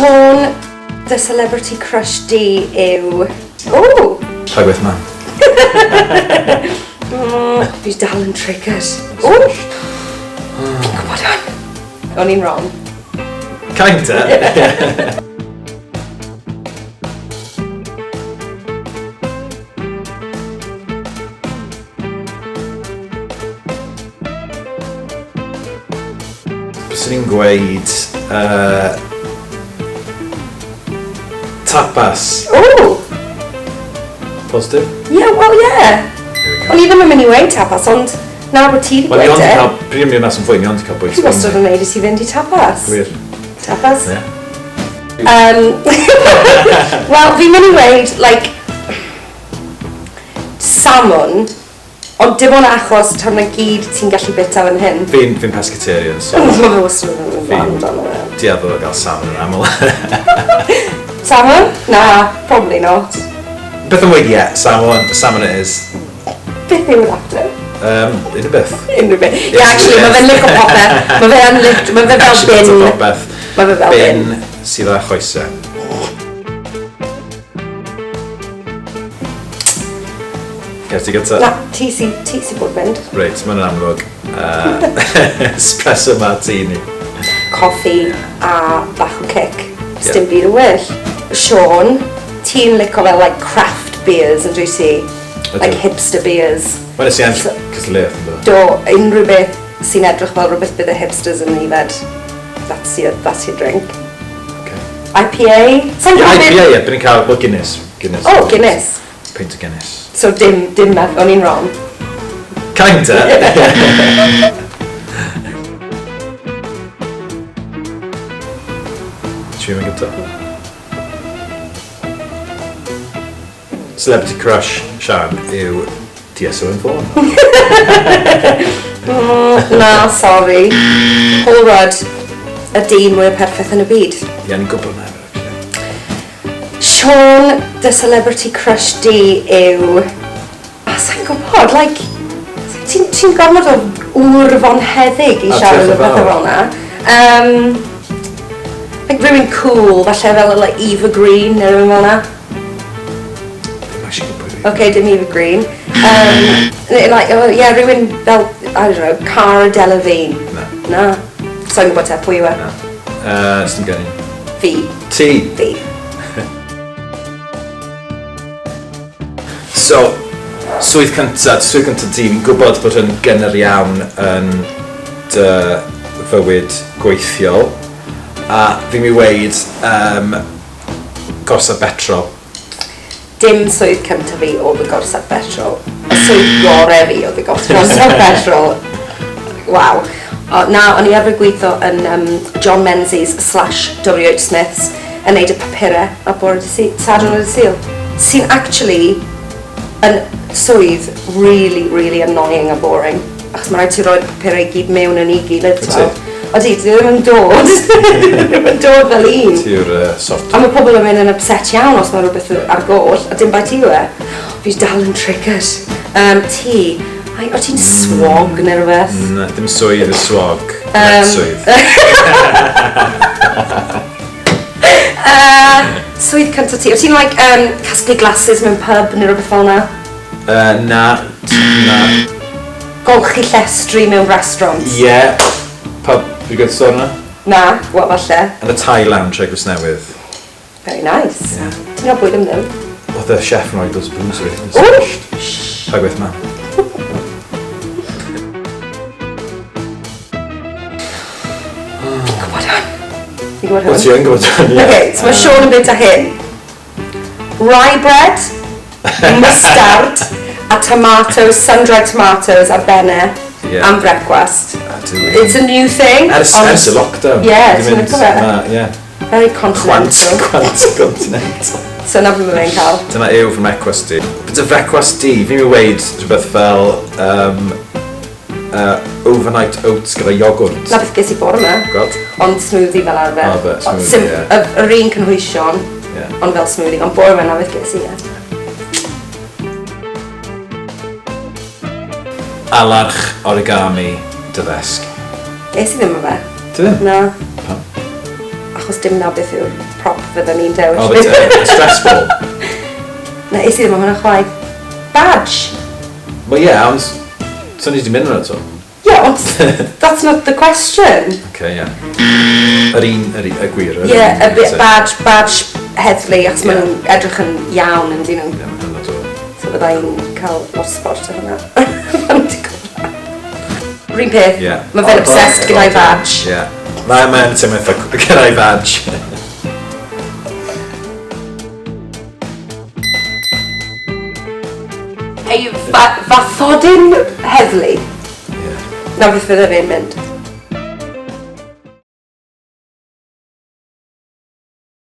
Sion, the celebrity crush di yw... O! Llagwaith ma. Fi dal yn triggered. O! Fi'n gwybod hwn. O'n i'n wrong. Kinda. Byswn i'n gweud tapas. O! Positive? Yeah, well, yeah. O'n i ddim yn mynd i weid tapas, ond na bod ti wedi Wel, ni gweud ond i e. cael, pryd ni mas yn fwy, ni ond i cael bwyd. Ti wastad yn neud i ti fynd i tapas? Gwir. Tapas? Ie. Wel, fi'n mynd i weid, like, salmon, ond dim ond achos tan na gyd ti'n gallu bita fan hyn. Fi'n pescatarian, so Mae fe wastad yn fan dan o. dieddol o gael salmon yn aml. Salmon? Na, probably not. Beth yn weid, ie, salmon it is. Beth yw'r actor? Unrhyw beth. Unrhyw beth. Ie, actually, mae fe'n lico popeth. Mae fe fel bin. Popeth. Mae fe fel bin. Bin sydd â choesau. Ger ti gyda? Na, ti si bod mynd. Reit, mae'n amlwg. Espresso martini. Coffi a bach o cic. Dim byd yn well. Sion, ti'n lico fel like craft beers yn dwi ti? Like hipster beers. Mae'n ys i enll cysleuaeth yn dod. Do, unrhyw beth sy'n edrych fel rhywbeth bydd y hipsters yn yfed. That's your drink. Okay. IPA? IPA, ie, bydd ni'n cael, well, Guinness. Oh, Guinness. Pint o Guinness. So dim meth, o'n i'n wrong. Kinda. Ti'n mynd gyda? Celebrity crush Sian yw TSO yn ffôn. Na, sorry. Paul Rudd, y dyn mwy perffaith yn y byd. Ie, ni'n gwybod na. Sion, the celebrity crush di yw... Sa'n gwybod, like... Ti'n gormod o wrfon heddig i siarad o beth fel na. Like rhywun cool, falle fel like Eva Green neu rhywun fel na. Okay, dim Eva Green. Like, oh, yeah, rhywun fel, I don't know, Cara Deledu. Na. Sa'n gwybod te, pwy yw e? Na. Sdim gen i. Fi. Ti. Fi. So, swydd cynta ti, ni'n gwybod bod yn gynnar iawn yn dy fywyd gweithiol, a fi'n mi weid gorsaf betrol. Dim swydd cyntaf fi oedd y gorsaf betrol. Y swydd gorau fi oedd y gorsaf betrol. Waw. Na, o'n i arfer gweithio yn John Menzies / W.H. Smiths yn neud y papurau a bore sadwrn y Sil. Sy'n actually yn swydd really annoying a boring. Achos mae rhaid ti roi'r papurau i gyd mewn yn ei gilydd. Odi, ti ddim yn dod. Ddim yn dod fel un. Ti'r soft. A mae pobl yn mynd yn upset iawn os mae rhywbeth ar gôl, a dim bai ti yw e. Fi dal yn triggered. Ti, o ti'n swog neu rhywbeth? Na, dim swydd y swog. Swydd. Swydd cyntaf ti. O ti'n like casglu glasses mewn pub neu rhywbeth fel na? Na. Golchi llestri mewn restaurant? Ie. Pub, fi gwybod sôn yna? Na, what falle? Yn y Thai lounge egos newydd. Very nice. Ti'n gael bwyd am ddim? Oedd y chef yn rhoi dos booze fi. Llagwaith ma. Fi'n gwybod hwn. Fi'n gwybod hwn. O, ti yn gwybod hwn, ie. Ok, so mae Sion yn bita hyn. Rye bread, mustard, a tomatoes, sun-dried tomatoes ar benne am brecwast. It's a new thing. Ers y lockdown. Yeah, ti'n mynd cofio? Ie. Very continental. Continental. So na beth mae'n cael. Dyna yw fy mrecwast di. Bydd y frecwast di, fi'n mi weid rhywbeth fel overnight oats gyda iogwrt. Na beth ges i bore yma. God. Ond smoothie fel arfer. O, be, smoothie, ie. Yr un cynhwysion, ond fel smoothie. Ond bore yma na beth ges i, ie. Alarch origami dy ddesg. Ges i ddim o fe. Ti ddim? Na. Pam? achos dim na beth yw'r prop fydden ni'n dewis. O, beth stressful. Na, is i ddim yn hwnna chwaith. Badge. Well, yeah, ond... So ni wedi mynd yna to? Yeah, ond that's not the question. Okay, yeah. Y gwir. Yeah, a bit badge heddlu, achos maen nhw'n edrych yn iawn yn dyn nhw. Yeah, mae'n hynny to. So bydda i'n cael lot o sport o hynna. Rhyn peth, mae fe'n obsessed gyda'i badge. Yeah. Mae'n teimlo eitha gyda'i badge. Ei, fathodyn heddlu. Na beth fydda fi'n mynd.